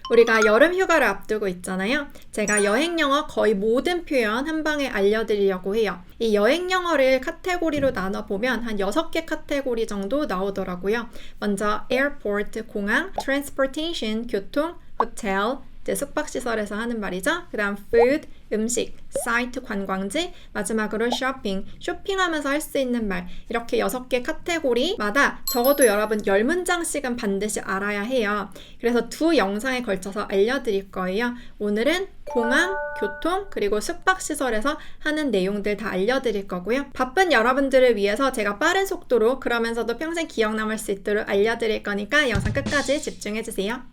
우리가 여름 휴가를 앞두고 있잖아요. 제가 여행 영어 거의 모든 표현 한 방에 알려드리려고 해요. 이 여행 영어를 카테고리로 나눠보면 한 6개 카테고리 정도 나오더라고요. 먼저 airport, 공항, transportation, 교통, hotel, 숙박시설에서 하는 말이죠. 그 다음 food, 음식, site, 관광지, 마지막으로 shopping, 쇼핑하면서 할 수 있는 말. 이렇게 6개 카테고리마다 적어도 여러분 10문장씩은 반드시 알아야 해요. 그래서 2 영상에 걸쳐서 알려드릴 거예요. 오늘은 공항, 교통, 그리고 숙박시설에서 하는 내용들 다 알려드릴 거고요. 바쁜 여러분들을 위해서 제가 빠른 속도로 그러면서도 평생 기억 남을 수 있도록 알려드릴 거니까 영상 끝까지 집중해주세요.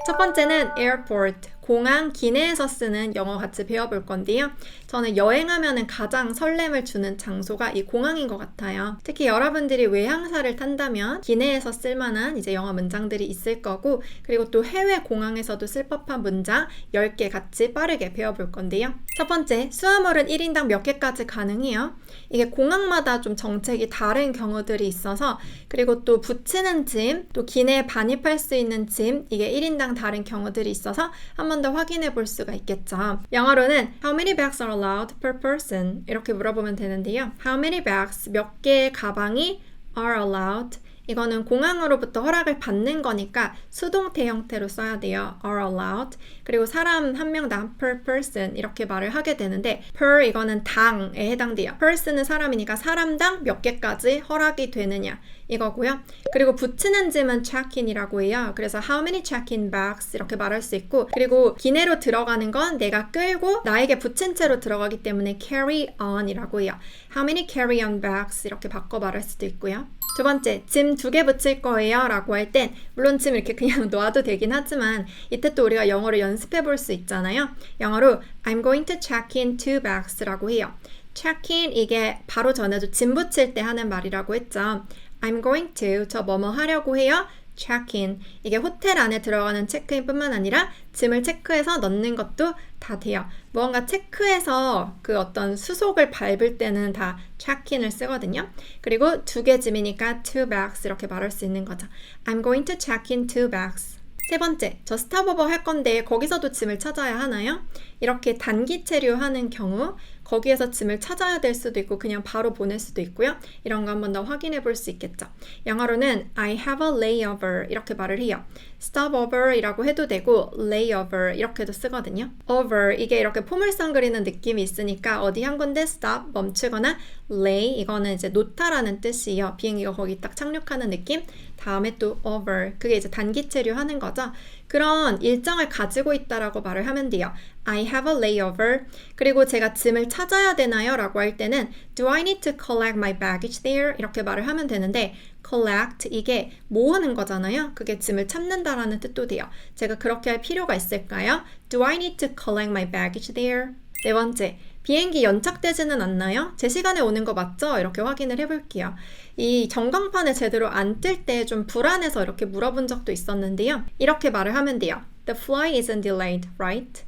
첫 번째는 airport, 공항 기내에서 쓰는 영어 같이 배워볼 건데요. 저는 여행하면은 가장 설렘을 주는 장소가 이 공항인 것 같아요. 특히 여러분들이 외항사를 탄다면 기내에서 쓸만한 이제 영어 문장들이 있을 거고, 그리고 또 해외 공항에서도 쓸 법한 문장 10개 같이 빠르게 배워볼 건데요. 첫 번째, 수화물은 1인당 몇 개까지 가능해요? 이게 공항마다 좀 정책이 다른 경우들이 있어서, 그리고 또 붙이는 짐, 또 기내에 반입할 수 있는 짐, 이게 1인당 다른 경우들이 있어서 한 번 더 확인해 볼 수가 있겠죠. 영어로는 How many bags are allowed per person? 이렇게 물어보면 되는데요. How many bags, 몇 개의 가방이 are allowed? 이거는 공항으로부터 허락을 받는 거니까 수동태 형태로 써야 돼요. are allowed. 그리고 사람 한 명당 per person 이렇게 말을 하게 되는데 per 이거는 당에 해당돼요. person은 사람이니까 사람당 몇 개까지 허락이 되느냐 이거고요. 그리고 붙이는 짐은 check-in이라고 해요. 그래서 how many check-in bags 이렇게 말할 수 있고, 그리고 기내로 들어가는 건 내가 끌고 나에게 붙인 채로 들어가기 때문에 carry on이라고 해요. how many carry on bags 이렇게 바꿔 말할 수도 있고요. 두 번째, 짐 2개 붙일 거예요 라고 할 땐 물론 짐 이렇게 그냥 놔도 되긴 하지만 이때 또 우리가 영어로 연습해 볼 수 있잖아요. 영어로 I'm going to check in 2 bags 라고 해요. check in 이게 바로 전에도 짐 붙일 때 하는 말이라고 했죠. I'm going to, 저 뭐뭐 하려고 해요. check-in. 이게 호텔 안에 들어가는 체크인 뿐만 아니라 짐을 체크해서 넣는 것도 다 돼요. 무언가 체크해서 그 어떤 수속을 밟을 때는 다 check-in을 쓰거든요. 그리고 2개 짐이니까 2 bags 이렇게 말할 수 있는 거죠. I'm going to check in 2 bags. 세 번째, 저 스탑오버 할 건데 거기서도 짐을 찾아야 하나요? 이렇게 단기 체류하는 경우 거기에서 짐을 찾아야 될 수도 있고 그냥 바로 보낼 수도 있고요. 이런 거 한 번 더 확인해 볼 수 있겠죠. 영어로는 I have a layover 이렇게 말을 해요. stopover 이라고 해도 되고 layover 이렇게도 쓰거든요. over 이게 이렇게 포물선 그리는 느낌이 있으니까 어디 한 군데 stop 멈추거나 lay 이거는 이제 놓다라는 뜻이에요. 비행기가 거기 딱 착륙하는 느낌. 다음에 또 over 그게 이제 단기 체류하는 거죠. 그런 일정을 가지고 있다라고 말을 하면 돼요. I have a layover. 그리고 제가 짐을 찾아야 되나요? 라고 할 때는 Do I need to collect my baggage there? 이렇게 말을 하면 되는데 collect 이게 모으는 거잖아요. 그게 짐을 찾는다라는 뜻도 돼요. 제가 그렇게 할 필요가 있을까요? Do I need to collect my baggage there? 네 번째, 비행기 연착되지는 않나요? 제 시간에 오는 거 맞죠? 이렇게 확인을 해볼게요. 이 전광판에 제대로 안 뜰 때 좀 불안해서 이렇게 물어본 적도 있었는데요. 이렇게 말을 하면 돼요. The flight isn't delayed, right?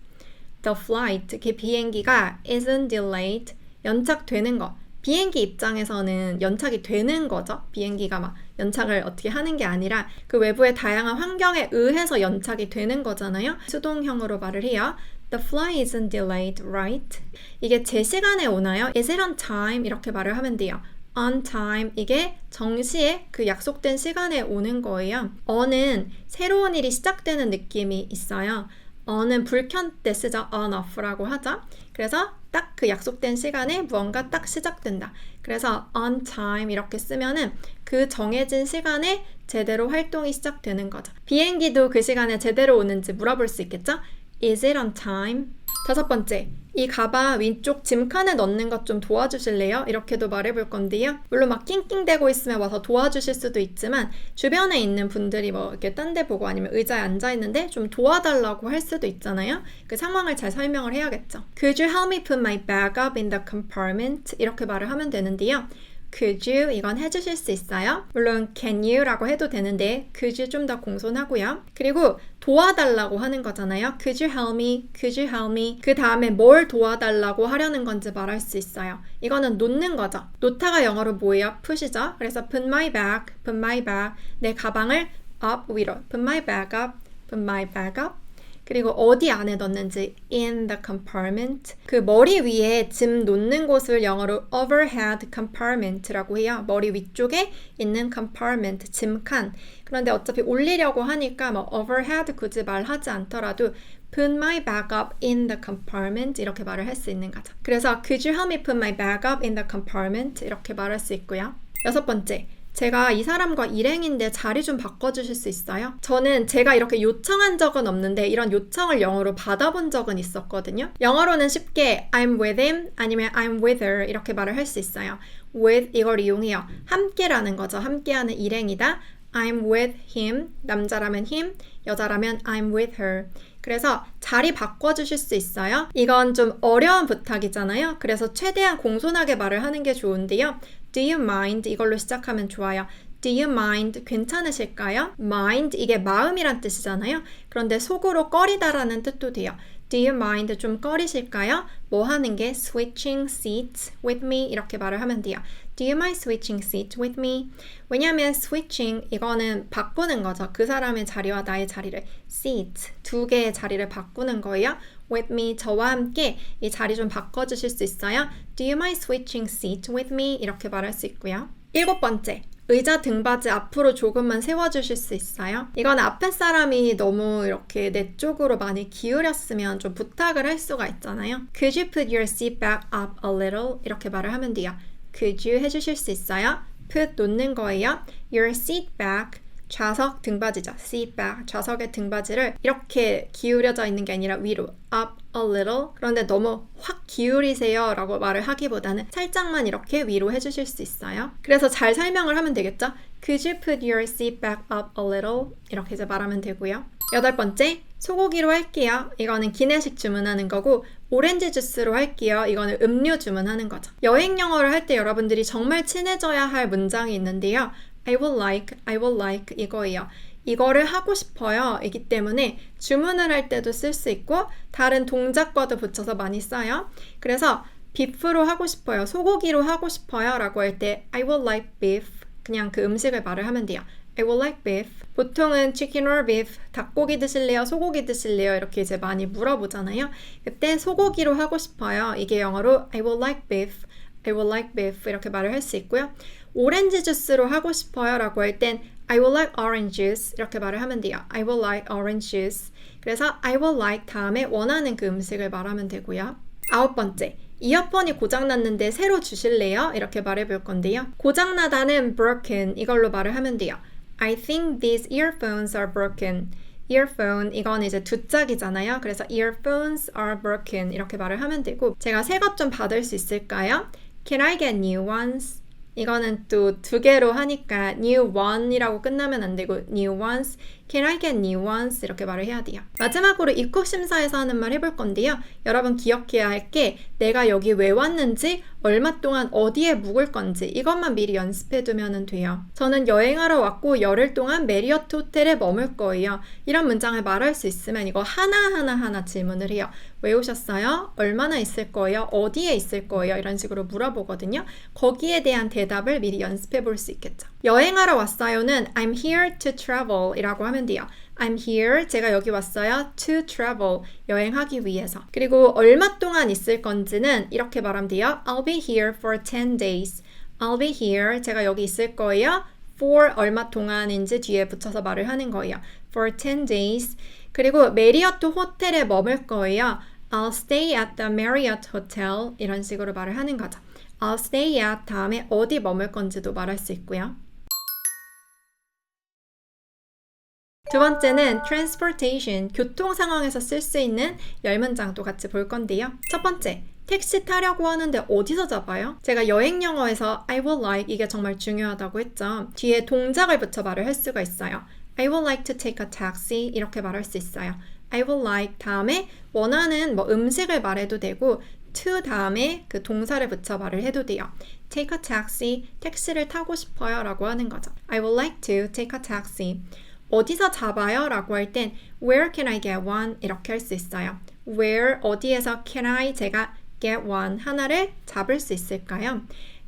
The flight, 그 비행기가 isn't delayed, 연착되는 거. 비행기 입장에서는 연착이 되는 거죠. 비행기가 막 연착을 어떻게 하는 게 아니라 그 외부의 다양한 환경에 의해서 연착이 되는 거잖아요. 수동형으로 말을 해요. The flight isn't delayed, right? 이게 제 시간에 오나요? Is it on time? 이렇게 말을 하면 돼요. on time 이게 정시에 그 약속된 시간에 오는 거예요. on은 새로운 일이 시작되는 느낌이 있어요. on은 불 켠 때 쓰죠. on off라고 하죠. 그래서 딱 그 약속된 시간에 무언가 딱 시작된다. 그래서 on time 이렇게 쓰면은 그 정해진 시간에 제대로 활동이 시작되는 거죠. 비행기도 그 시간에 제대로 오는지 물어볼 수 있겠죠? Is it on time? 다섯 번째, 이 가방 위쪽 짐칸에 넣는 것 좀 도와주실래요? 이렇게도 말해볼 건데요. 물론 막 낑낑대고 있으면 와서 도와주실 수도 있지만 주변에 있는 분들이 뭐 이렇게 딴 데 보고 아니면 의자에 앉아 있는데 좀 도와달라고 할 수도 있잖아요. 그 상황을 잘 설명을 해야겠죠. Could you help me put my bag up in the compartment? 이렇게 말을 하면 되는데요. could you 이건 해주실 수 있어요. 물론 can you라고 해도 되는데 could you 좀 더 공손하고요. 그리고 도와달라고 하는 거잖아요. Could you help me? Could you help me? 그 다음에 뭘 도와달라고 하려는 건지 말할 수 있어요. 이거는 놓는 거죠. 놓다가 영어로 뭐예요? 푸시죠. 그래서 put my bag, 내 가방을 up 위로, put my bag up, put my bag up. 그리고 어디 안에 넣는지 in the compartment. 그 머리 위에 짐 놓는 곳을 영어로 overhead compartment라고 해요. 머리 위쪽에 있는 compartment, 짐칸. 그런데 어차피 올리려고 하니까 뭐 overhead 굳이 말하지 않더라도 put my bag up in the compartment 이렇게 말을 할 수 있는 거죠. 그래서 could you help me put my bag up in the compartment 이렇게 말할 수 있고요. 6번째. 제가 이 사람과 일행인데 자리 좀 바꿔주실 수 있어요? 저는 제가 이렇게 요청한 적은 없는데 이런 요청을 영어로 받아본 적은 있었거든요. 영어로는 쉽게 I'm with him 아니면 I'm with her 이렇게 말을 할 수 있어요. with 이걸 이용해요. 함께라는 거죠. 함께하는 일행이다. I'm with him, 남자라면 him, 여자라면 I'm with her. 그래서 자리 바꿔주실 수 있어요? 이건 좀 어려운 부탁이잖아요. 그래서 최대한 공손하게 말을 하는 게 좋은데요. Do you mind? 이걸로 시작하면 좋아요. Do you mind? 괜찮으실까요? mind 이게 마음이란 뜻이잖아요. 그런데 속으로 꺼리다라는 뜻도 돼요. Do you mind? 좀 꺼리실까요? 뭐 하는 게 switching seats with me 이렇게 말을 하면 돼요. Do you mind switching seats with me? 왜냐하면 switching 이거는 바꾸는 거죠. 그 사람의 자리와 나의 자리를 seat 두 개의 자리를 바꾸는 거예요. with me 저와 함께 이 자리 좀 바꿔주실 수 있어요? Do you mind switching seats with me? 이렇게 말할 수 있고요. 7번째. 의자 등받이 앞으로 조금만 세워주실 수 있어요? 이건 앞에 사람이 너무 이렇게 내 쪽으로 많이 기울였으면 좀 부탁을 할 수가 있잖아요. Could you put your seat back up a little? 이렇게 말을 하면 돼요. Could you 해주실 수 있어요? Put 놓는 거예요. Your seat back 좌석 등받이죠. seat back 좌석의 등받이를 이렇게 기울여져 있는 게 아니라 위로 up a little 그런데 너무 확 기울이세요 라고 말을 하기보다는 살짝만 이렇게 위로 해주실 수 있어요. 그래서 잘 설명을 하면 되겠죠. Could you put your seat back up a little 이렇게 이제 말하면 되고요. 8번째 소고기로 할게요. 이거는 기내식 주문하는 거고 오렌지 주스로 할게요. 이거는 음료 주문하는 거죠. 여행 영어를 할 때 여러분들이 정말 친해져야 할 문장이 있는데요. I would like 이거예요. 이거를 하고 싶어요. 이기 때문에 주문을 할 때도 쓸 수 있고 다른 동작과도 붙여서 많이 써요. 그래서 beef로 하고 싶어요. 소고기로 하고 싶어요. 라고 할 때 I would like beef 그냥 그 음식을 말을 하면 돼요. I would like beef. 보통은 chicken or beef, 닭고기 드실래요? 소고기 드실래요? 이렇게 이제 많이 물어보잖아요. 그때 소고기로 하고 싶어요. 이게 영어로 I would like beef, I would like beef 이렇게 말을 할 수 있고요. 오렌지 주스로 하고 싶어요 라고 할 땐 I would like orange juice 이렇게 말을 하면 돼요. I would like orange juice. 그래서 I would like 다음에 원하는 그 음식을 말하면 되고요. 9번째. 이어폰이 고장났는데 새로 주실래요? 이렇게 말해볼 건데요. 고장나다는 broken 이걸로 말을 하면 돼요. I think these earphones are broken. earphone 이건 이제 두 짝이잖아요. 그래서 earphones are broken 이렇게 말을 하면 되고 제가 새 것 좀 받을 수 있을까요? Can I get new ones? 이거는 또 두 개로 하니까 new one이라고 끝나면 안 되고 new ones. Can I get new ones? 이렇게 말을 해야 돼요. 마지막으로 입국 심사에서 하는 말 해볼 건데요. 여러분 기억해야 할 게 내가 여기 왜 왔는지 얼마 동안 어디에 묵을 건지 이것만 미리 연습해 두면 돼요. 저는 여행하러 왔고 열흘 동안 메리어트 호텔에 머물 거예요. 이런 문장을 말할 수 있으면 이거 하나 질문을 해요. 왜 오셨어요? 얼마나 있을 거예요? 어디에 있을 거예요? 이런 식으로 물어보거든요. 거기에 대한 대답을 미리 연습해 볼 수 있겠죠. 여행하러 왔어요는 I'm here to travel 이라고 하면 돼요. I'm here, 제가 여기 왔어요. To travel, 여행하기 위해서. 그리고 얼마 동안 있을 건지는 이렇게 말하면 돼요. I'll be here for 10 days. I'll be here, 제가 여기 있을 거예요. For 얼마 동안인지 뒤에 붙여서 말을 하는 거예요. For 10 days. 그리고 메리어트 호텔에 머물 거예요. I'll stay at the Marriott Hotel. 이런 식으로 말을 하는 거죠. I'll stay at 다음에 어디 머물 건지도 말할 수 있고요. 두 번째는 transportation, 교통 상황에서 쓸 수 있는 10문장도 같이 볼 건데요. 첫 번째, 택시 타려고 하는데 어디서 잡아요? 제가 여행 영어에서 I would like 이게 정말 중요하다고 했죠. 뒤에 동작을 붙여 말을 할 수가 있어요. I would like to take a taxi 이렇게 말할 수 있어요. I would like 다음에 원하는 음식을 말해도 되고 to 다음에 그 동사를 붙여 말을 해도 돼요. take a taxi, 택시를 타고 싶어요 라고 하는 거죠. I would like to take a taxi. 어디서 잡아요? 라고 할 땐 where can I get one? 이렇게 할 수 있어요. where, 어디에서 can I, 제가 get one, 하나를 잡을 수 있을까요?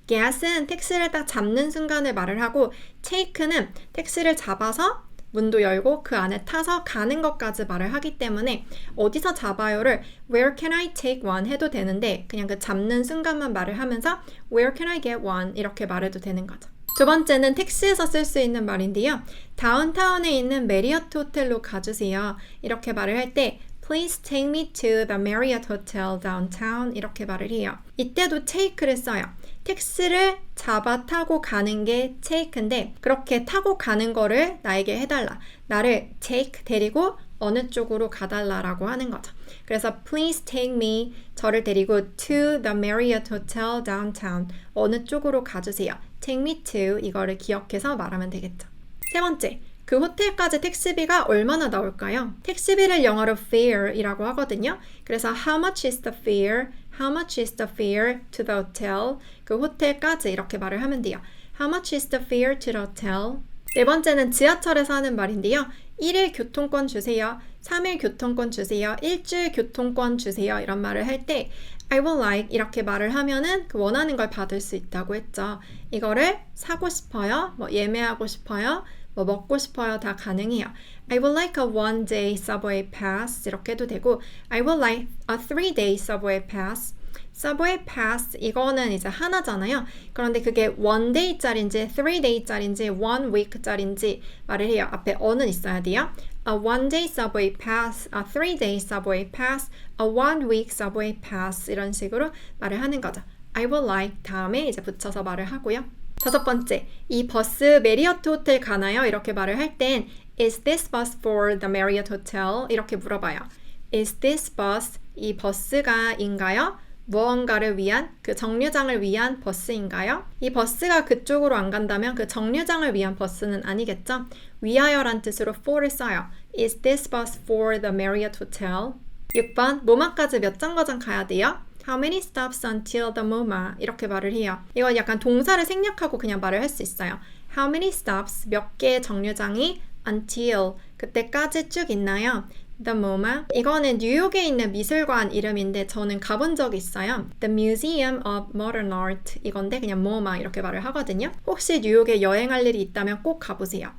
get은 택시를 딱 잡는 순간을 말을 하고 take는 택시를 잡아서 문도 열고 그 안에 타서 가는 것까지 말을 하기 때문에 어디서 잡아요를 where can I take one 해도 되는데 그냥 그 잡는 순간만 말을 하면서 where can I get one 이렇게 말해도 되는 거죠. 두 번째는 택시에서 쓸 수 있는 말인데요. 다운타운에 있는 메리어트 호텔로 가주세요. 이렇게 말을 할 때 Please take me to the Marriott Hotel downtown 이렇게 말을 해요. 이때도 take를 써요. 택시를 잡아 타고 가는 게 take인데 그렇게 타고 가는 거를 나에게 해달라. 나를 take 데리고 어느 쪽으로 가달라라고 하는 거죠. 그래서 please take me 저를 데리고 to the Marriott Hotel downtown 어느 쪽으로 가주세요. take me to 이거를 기억해서 말하면 되겠죠. 세 번째, 그 호텔까지 택시비가 얼마나 나올까요? 택시비를 영어로 fare이라고 하거든요. 그래서 how much is the fare? How much is the fare to the hotel? 그 호텔까지 이렇게 말을 하면 돼요. How much is the fare to the hotel? 네 번째는 지하철에서 하는 말인데요. 1일 교통권 주세요. 3일 교통권 주세요. 일주일 교통권 주세요. 이런 말을 할 때 I would like 이렇게 말을 하면은 그 원하는 걸 받을 수 있다고 했죠. 이거를 사고 싶어요. 뭐 예매하고 싶어요. 뭐 먹고 싶어요. 다 가능해요. I would like a one-day subway pass 이렇게 해도 되고 I would like a three-day subway pass subway pass 이거는 이제 하나잖아요. 그런데 그게 one day짜리인지 three day짜리인지 one week짜리인지 말을 해요. 앞에 어는 있어야 돼요. A one day subway pass, a three day subway pass, a one week subway pass 이런 식으로 말을 하는 거죠. I would like 다음에 이제 붙여서 말을 하고요. 다섯 번째, 이 버스 메리어트 호텔 가나요? 이렇게 말을 할 땐 Is this bus for the Marriott Hotel? 이렇게 물어봐요. Is this bus, 이 버스가인가요? 무언가를 위한, 그 정류장을 위한 버스인가요? 이 버스가 그쪽으로 안 간다면 그 정류장을 위한 버스는 아니겠죠? 위하여란 뜻으로 for를 써요. Is this bus for the Marriott Hotel? 6번, 모마까지 몇 정거장 가야 돼요? How many stops until the MoMA? 이렇게 말을 해요. 이건 약간 동사를 생략하고 그냥 말을 할 수 있어요. How many stops? 몇 개의 정류장이 until 그때까지 쭉 있나요? The MoMA. 이거는 뉴욕에 있는 미술관 이름인데 저는 가본 적이 있어요. The Museum of Modern Art 이건데 그냥 MoMA 이렇게 말을 하거든요. 혹시 뉴욕에 여행할 일이 있다면 꼭 가보세요.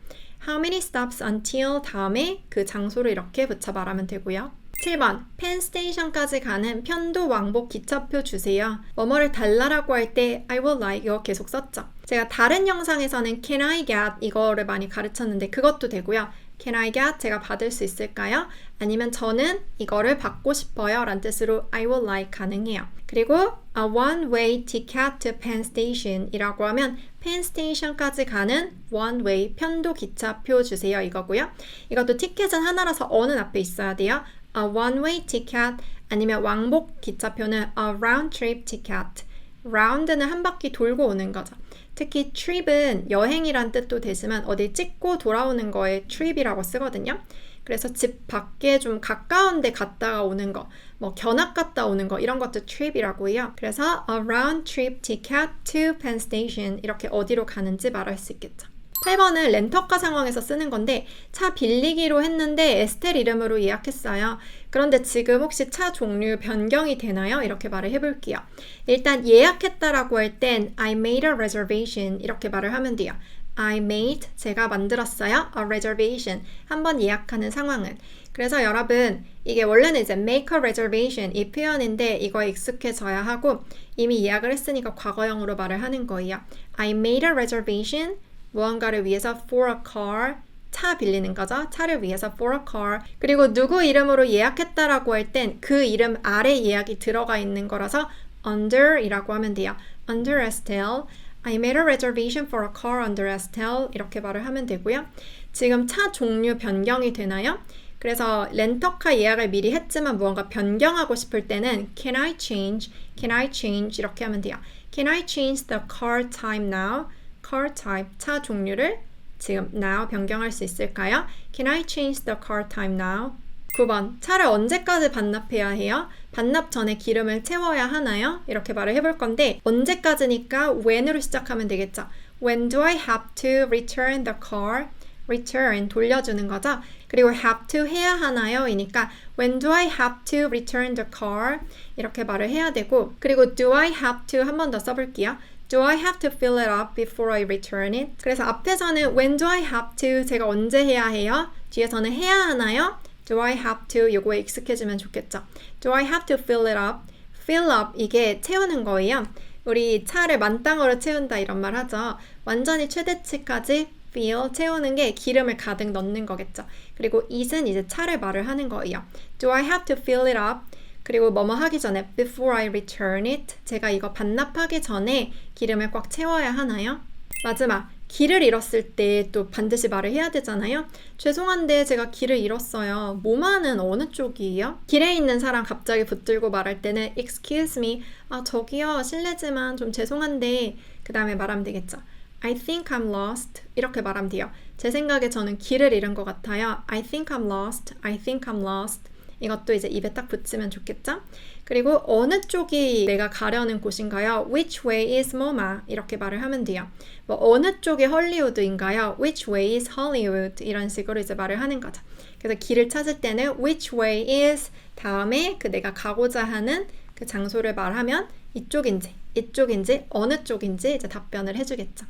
How many stops until 다음에 그 장소를 이렇게 붙여 말하면 되고요. 7번, 펜스테이션까지 가는 편도 왕복 기차표 주세요. 뭐뭐를 달라라고 할 때 I would like 이거 계속 썼죠. 제가 다른 영상에서는 can I get 이거를 많이 가르쳤는데 그것도 되고요. Can I get 제가 받을 수 있을까요? 아니면 저는 이거를 받고 싶어요 라는 뜻으로 I would like 가능해요. 그리고 a one-way ticket to Penn Station 이라고 하면 Penn Station까지 가는 one-way 편도 기차표 주세요 이거고요. 이것도 티켓은 하나라서 어는 앞에 있어야 돼요. A one-way ticket 아니면 왕복 기차표는 a round-trip ticket. round는 한 바퀴 돌고 오는 거죠. 특히 trip은 여행이란 뜻도 되지만 어디 찍고 돌아오는 거에 trip이라고 쓰거든요. 그래서 집 밖에 좀 가까운 데 갔다가 오는 거, 뭐 견학 갔다 오는 거 이런 것도 trip이라고 해요. 그래서 a round-trip ticket to Penn Station 이렇게 어디로 가는지 말할 수 있겠죠. 8번은 렌터카 상황에서 쓰는 건데 차 빌리기로 했는데 에스텔 이름으로 예약했어요. 그런데 지금 혹시 차 종류 변경이 되나요? 이렇게 말을 해볼게요. 일단 예약했다라고 할 땐 I made a reservation 이렇게 말을 하면 돼요. I made, 제가 만들었어요. A reservation, 한번 예약하는 상황은. 그래서 여러분 이게 원래는 이제 make a reservation 이 표현인데 이거에 익숙해져야 하고 이미 예약을 했으니까 과거형으로 말을 하는 거예요. I made a reservation 무언가를 위해서 for a car, 차 빌리는 거죠. 차를 위해서 for a car. 그리고 누구 이름으로 예약했다라고 할 땐 그 이름 아래 예약이 들어가 있는 거라서 under 이라고 하면 돼요. Under Estelle. I made a reservation for a car under Estelle. 이렇게 말을 하면 되고요. 지금 차 종류 변경이 되나요? 그래서 렌터카 예약을 미리 했지만 무언가 변경하고 싶을 때는 Can I change? Can I change? 이렇게 하면 돼요. Can I change the car time now? car type, 차 종류를 지금 now 변경할 수 있을까요? Can I change the car time now? 9번, 차를 언제까지 반납해야 해요? 반납 전에 기름을 채워야 하나요? 이렇게 말을 해볼 건데 언제까지니까 when으로 시작하면 되겠죠. When do I have to return the car? return, 돌려주는 거죠. 그리고 have to 해야 하나요? 이니까 when do I have to return the car? 이렇게 말을 해야 되고 그리고 do I have to 한 번 더 써볼게요. Do I have to fill it up before I return it? 그래서 앞에서는 when do I have to 제가 언제 해야 해요? 뒤에서는 해야 하나요? Do I have to 요거에 익숙해지면 좋겠죠. Do I have to fill it up? Fill up 이게 채우는 거예요. 우리 차를 만땅으로 채운다 이런 말 하죠. 완전히 최대치까지 fill 채우는 게 기름을 가득 넣는 거겠죠. 그리고 it은 이제 차를 말을 하는 거예요. Do I have to fill it up? 그리고 뭐뭐 하기 전에 before I return it 제가 이거 반납하기 전에 기름을 꽉 채워야 하나요? 마지막 길을 잃었을 때 또 반드시 말을 해야 되잖아요. 죄송한데 제가 길을 잃었어요. 뭐만은 어느 쪽이에요? 길에 있는 사람 갑자기 붙들고 말할 때는 excuse me, 저기요 실례지만 좀 죄송한데 그 다음에 말하면 되겠죠. I think I'm lost 이렇게 말하면 돼요. 제 생각에 저는 길을 잃은 것 같아요. I think I'm lost, I think I'm lost 이것도 이제 입에 딱 붙이면 좋겠죠? 그리고 어느 쪽이 내가 가려는 곳인가요? Which way is MoMA? 이렇게 말을 하면 돼요. 뭐 어느 쪽이 헐리우드인가요? Which way is Hollywood? 이런 식으로 이제 말을 하는 거죠. 그래서 길을 찾을 때는 which way is 다음에 그 내가 가고자 하는 그 장소를 말하면 이쪽인지 어느 쪽인지 이제 답변을 해주겠죠.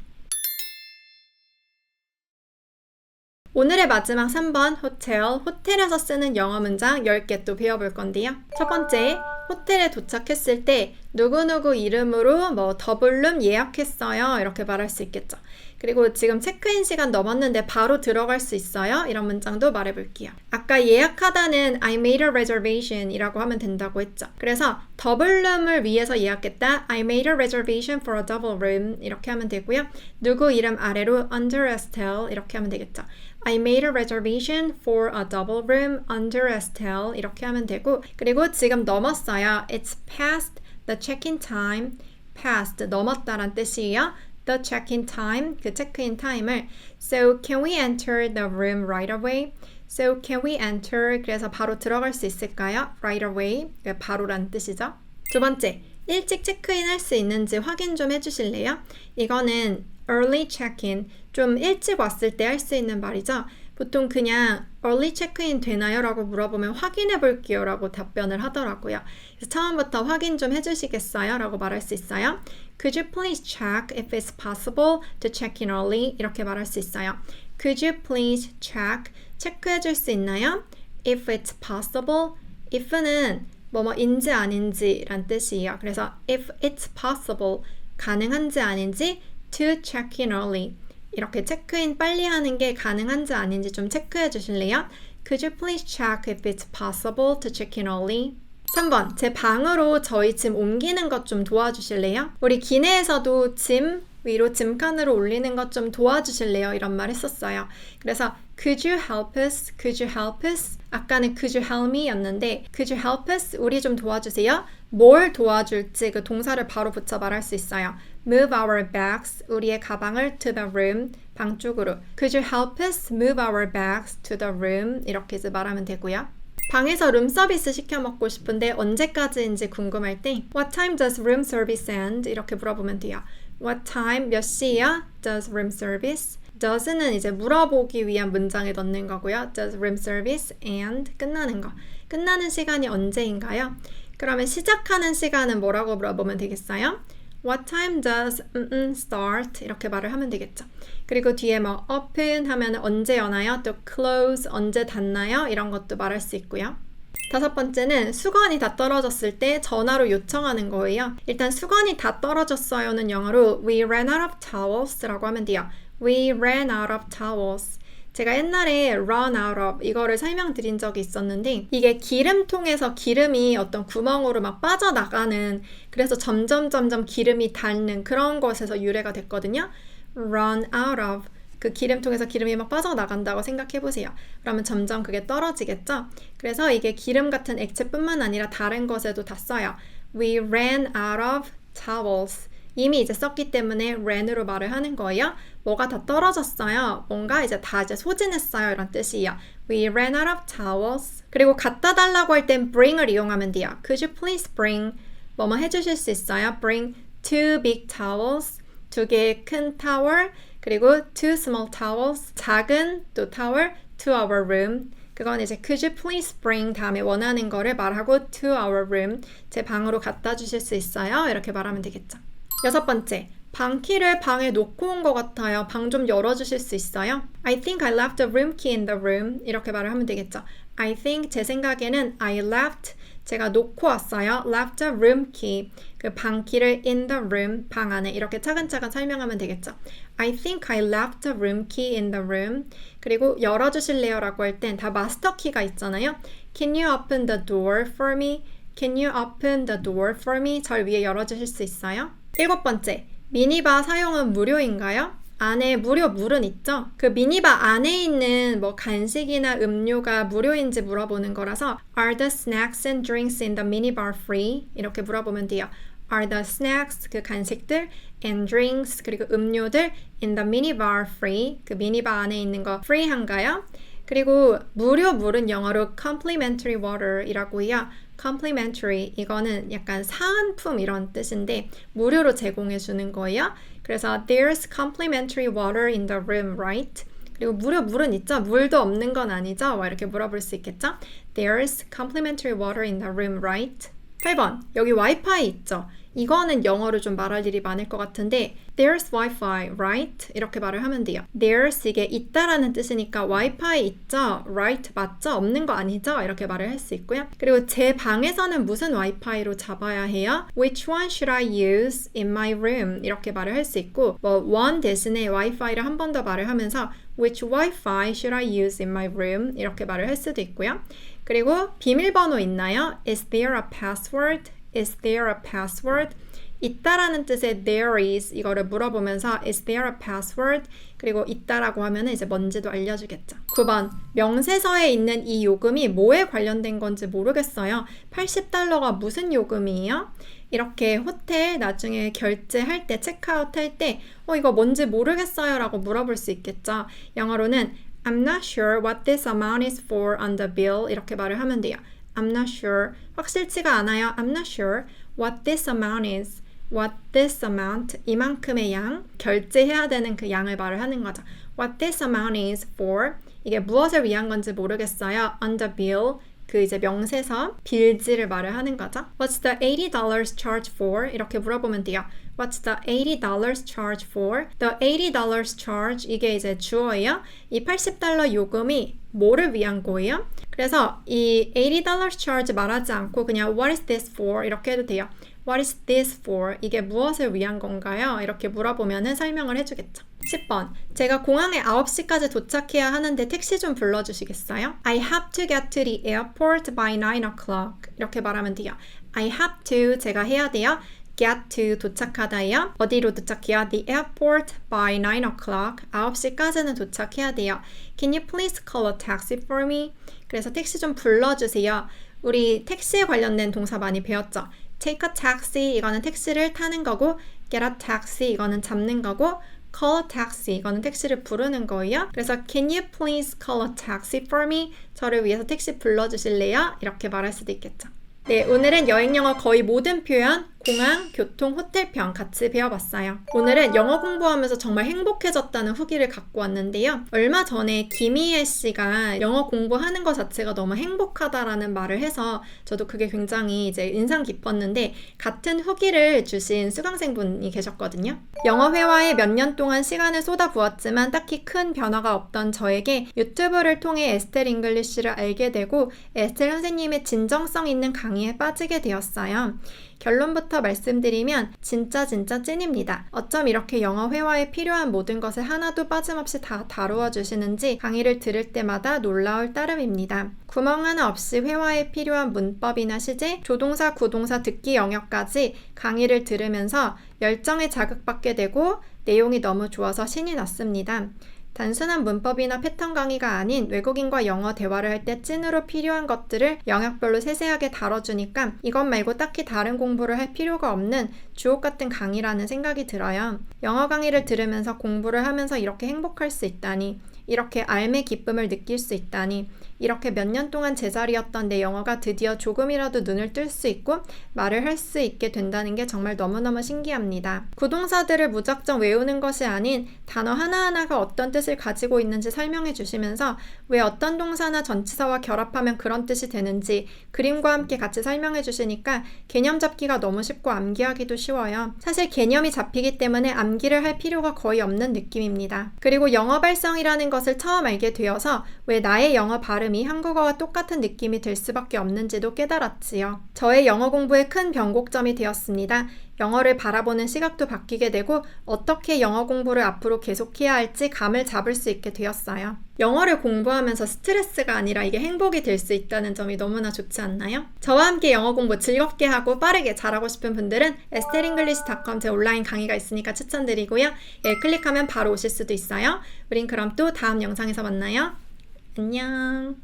오늘의 마지막 3번 호텔에서 쓰는 영어 문장 10개 또 배워볼 건데요. 첫 번째, 호텔에 도착했을 때 누구누구 이름으로 뭐 더블룸 예약했어요 이렇게 말할 수 있겠죠. 그리고 지금 체크인 시간 넘었는데 바로 들어갈 수 있어요? 이런 문장도 말해볼게요. 아까 예약하다는 I made a reservation 이라고 하면 된다고 했죠. 그래서 더블룸을 위해서 예약했다. I made a reservation for a double room 이렇게 하면 되고요. 누구 이름 아래로 under Estelle 이렇게 하면 되겠죠. I made a reservation for a double room under Estelle 이렇게 하면 되고 그리고 지금 넘었어요. It's past the check-in time. past 넘었다란 뜻이에요. The check-in time, 그 체크인 타임을 So can we enter the room right away? So can we enter? 그래서 바로 들어갈 수 있을까요? Right away, 바로란 뜻이죠. 두 번째, 일찍 체크인 할 수 있는지 확인 좀 해주실래요? 이거는 early check-in, 좀 일찍 왔을 때 할 수 있는 말이죠. 보통 그냥 early check-in 되나요? 라고 물어보면 확인해 볼게요 라고 답변을 하더라고요. 그래서 처음부터 확인 좀 해주시겠어요? 라고 말할 수 있어요. Could you please check if it's possible to check in early? 이렇게 말할 수 있어요. Could you please check? 체크해 줄 수 있나요? If it's possible. if는 뭐뭐인지 아닌지 란 뜻이에요. 그래서 if it's possible, 가능한지 아닌지 to check in early. 이렇게 체크인 빨리 하는 게 가능한지 아닌지 좀 체크해 주실래요? Could you please check if it's possible to check in early? 3번, 제 방으로 저희 짐 옮기는 것 좀 도와주실래요? 우리 기내에서도 짐 위로 짐칸으로 올리는 것 좀 도와주실래요? 이런 말 했었어요. 그래서 Could you help us? Could you help us? 아까는 Could you help me? 였는데 Could you help us? 우리 좀 도와주세요. 뭘 도와줄지 그 동사를 바로 붙여 말할 수 있어요. Move our bags. 우리의 가방을 to the room. 방 쪽으로. Could you help us move our bags to the room? 이렇게 이제 말하면 되고요. 방에서 룸 서비스 시켜 먹고 싶은데 언제까지인지 궁금할 때 What time does room service end? 이렇게 물어보면 돼요. What time? 몇 시야? Does room service? does는 이제 물어보기 위한 문장에 넣는 거고요. Does room service end? 끝나는 거. 끝나는 시간이 언제인가요? 그러면 시작하는 시간은 뭐라고 물어보면 되겠어요? What time does start? 이렇게 말을 하면 되겠죠. 그리고 뒤에 뭐 open 하면 언제 여나요? 또 close 언제 닫나요? 이런 것도 말할 수 있고요. 다섯 번째는 수건이 다 떨어졌을 때 전화로 요청하는 거예요. 일단 수건이 다 떨어졌어요는 영어로 We ran out of towels 라고 하면 돼요. We ran out of towels. 제가 옛날에 run out of 이거를 설명드린 적이 있었는데 이게 기름통에서 기름이 어떤 구멍으로 막 빠져나가는 그래서 점점 기름이 닳는 그런 것에서 유래가 됐거든요. run out of 그 기름통에서 기름이 막 빠져나간다고 생각해보세요. 그러면 점점 그게 떨어지겠죠? 그래서 이게 기름 같은 액체뿐만 아니라 다른 것에도 다 써요. We ran out of towels. 이미 이제 썼기 때문에 ran으로 말을 하는 거예요. 뭐가 다 떨어졌어요. 뭔가 이제 다 이제 소진했어요. 이런 뜻이에요. We ran out of towels. 그리고 갖다 달라고 할 땐 bring을 이용하면 돼요. Could you please bring 뭐뭐 해주실 수 있어요? Bring 2 big towels. 2개의 큰 타월. 그리고 2 small towels. 작은 또 타월 to our room. 그건 이제 could you please bring 다음에 원하는 거를 말하고 to our room. 제 방으로 갖다 주실 수 있어요? 이렇게 말하면 되겠죠. 6번째. 방키를 방에 놓고 온 것 같아요. 방 좀 열어주실 수 있어요? I think I left the room key in the room. 이렇게 말을 하면 되겠죠. I think 제 생각에는 I left 제가 놓고 왔어요. left the room key 그 방키를 in the room 방 안에 이렇게 차근차근 설명하면 되겠죠. I think I left the room key in the room. 그리고 열어주실래요? 라고 할 땐 다 마스터 키가 있잖아요. Can you open the door for me? Can you open the door for me? 절 위해 열어주실 수 있어요? 7번째. 미니바 사용은 무료인가요? 안에 무료 물은 있죠? 그 미니바 안에 있는 뭐 간식이나 음료가 무료인지 물어보는 거라서 Are the snacks and drinks in the minibar free? 이렇게 물어보면 돼요. Are the snacks, 그 간식들, and drinks, 그리고 음료들 in the minibar free? 그 미니바 안에 있는 거 free한가요? 그리고 무료 물은 영어로 complimentary water이라고 해요. complimentary 이거는 약간 사은품 이런 뜻인데 무료로 제공해 주는 거예요. 그래서 there's complimentary water in the room, right? 그리고 무료 물은 있죠? 물도 없는 건 아니죠? 이렇게 물어볼 수 있겠죠? There's complimentary water in the room, right? 8번, 여기 와이파이 있죠? 이거는 영어로 좀 말할 일이 많을 것 같은데 There's Wi-Fi, right? 이렇게 말을 하면 돼요. There's 이게 있다라는 뜻이니까 와이파이 있죠? Right? 맞죠? 없는 거 아니죠? 이렇게 말을 할 수 있고요. 그리고 제 방에서는 무슨 와이파이로 잡아야 해요? Which one should I use in my room? 이렇게 말을 할 수 있고 뭐 one 대신에 와이파이를 한 번 더 말을 하면서 Which Wi-Fi should I use in my room? 이렇게 말을 할 수도 있고요. 그리고 비밀번호 있나요? Is there a password? Is there a password? 있다라는 뜻의 there is 이거를 물어보면서 is there a password? 그리고 있다라고 하면 이제 뭔지도 알려주겠죠. 9번 명세서에 있는 이 요금이 뭐에 관련된 건지 모르겠어요. $80가 무슨 요금이에요? 이렇게 호텔 나중에 결제할 때 체크아웃 할 때 이거 뭔지 모르겠어요 라고 물어볼 수 있겠죠. 영어로는 I'm not sure what this amount is for on the bill 이렇게 말을 하면 돼요. I'm not sure. 확실치가 않아요. I'm not sure what this amount is. What this amount. 이만큼의 양. 결제해야 되는 그 양을 말을 하는 거죠. What this amount is for. 이게 무엇을 위한 건지 모르겠어요. On the bill. 그 이제 명세서, 빌지를 말을 하는 거죠. What's the $80 charge for? 이렇게 물어보면 돼요. What's the $80 charge for? The $80 charge 이게 이제 주어예요. 이 $80 요금이 뭐를 위한 거예요? 그래서 이 $80 charge 말하지 않고 그냥 What is this for? 이렇게 해도 돼요. What is this for? 이게 무엇을 위한 건가요? 이렇게 물어보면은 설명을 해주겠죠. 10번. 제가 공항에 9시까지 도착해야 하는데 택시 좀 불러주시겠어요? I have to get to the airport by 9 o'clock. 이렇게 말하면 돼요. I have to, 제가 해야 돼요. get to, 도착하다예요. 어디로 도착해요? The airport by 9 o'clock. 9시까지는 도착해야 돼요. Can you please call a taxi for me? 그래서 택시 좀 불러주세요. 우리 택시에 관련된 동사 많이 배웠죠? Take a taxi, 이거는 택시를 타는 거고 get a taxi, 이거는 잡는 거고 call a taxi, 이거는 택시를 부르는 거예요. 그래서 Can you please call a taxi for me? 저를 위해서 택시 불러주실래요? 이렇게 말할 수도 있겠죠. 네, 오늘은 여행영어 거의 모든 표현, 공항, 교통, 호텔편 같이 배워봤어요. 오늘은 영어 공부하면서 정말 행복해졌다는 후기를 갖고 왔는데요. 얼마 전에 김희애 씨가 영어 공부하는 것 자체가 너무 행복하다라는 말을 해서 저도 그게 굉장히 이제 인상 깊었는데 같은 후기를 주신 수강생분이 계셨거든요. 영어 회화에 몇 년 동안 시간을 쏟아부었지만 딱히 큰 변화가 없던 저에게 유튜브를 통해 에스텔 잉글리쉬를 알게 되고 에스텔 선생님의 진정성 있는 강의에 빠지게 되었어요. 결론부터 말씀드리면 진짜 찐입니다. 어쩜 이렇게 영어 회화에 필요한 모든 것을 하나도 빠짐없이 다 다루어 주시는지 강의를 들을 때마다 놀라울 따름입니다. 구멍 하나 없이 회화에 필요한 문법이나 시제, 조동사, 구동사, 듣기 영역까지 강의를 들으면서 열정에 자극받게 되고 내용이 너무 좋아서 신이 났습니다. 단순한 문법이나 패턴 강의가 아닌 외국인과 영어 대화를 할 때 찐으로 필요한 것들을 영역별로 세세하게 다뤄주니까 이것 말고 딱히 다른 공부를 할 필요가 없는 주옥 같은 강의라는 생각이 들어요. 영어 강의를 들으면서 공부를 하면서 이렇게 행복할 수 있다니, 이렇게 삶의 기쁨을 느낄 수 있다니, 이렇게 몇 년 동안 제자리였던 내 영어가 드디어 조금이라도 눈을 뜰 수 있고 말을 할 수 있게 된다는 게 정말 너무너무 신기합니다. 구동사들을 무작정 외우는 것이 아닌 단어 하나하나가 어떤 뜻을 가지고 있는지 설명해 주시면서 왜 어떤 동사나 전치사와 결합하면 그런 뜻이 되는지 그림과 함께 같이 설명해 주시니까 개념 잡기가 너무 쉽고 암기하기도 쉬워요. 사실 개념이 잡히기 때문에 암기를 할 필요가 거의 없는 느낌입니다. 그리고 영어 발성이라는 것을 처음 알게 되어서 왜 나의 영어 발음이 한국어와 똑같은 느낌이 들 수밖에 없는지도 깨달았지요. 저의 영어 공부의 큰 변곡점이 되었습니다. 영어를 바라보는 시각도 바뀌게 되고 어떻게 영어 공부를 앞으로 계속해야 할지 감을 잡을 수 있게 되었어요. 영어를 공부하면서 스트레스가 아니라 이게 행복이 될 수 있다는 점이 너무나 좋지 않나요? 저와 함께 영어 공부 즐겁게 하고 빠르게 잘하고 싶은 분들은 estellenglish.com 제 온라인 강의가 있으니까 추천드리고요. 클릭하면 바로 오실 수도 있어요. 우린 그럼 또 다음 영상에서 만나요. 안녕.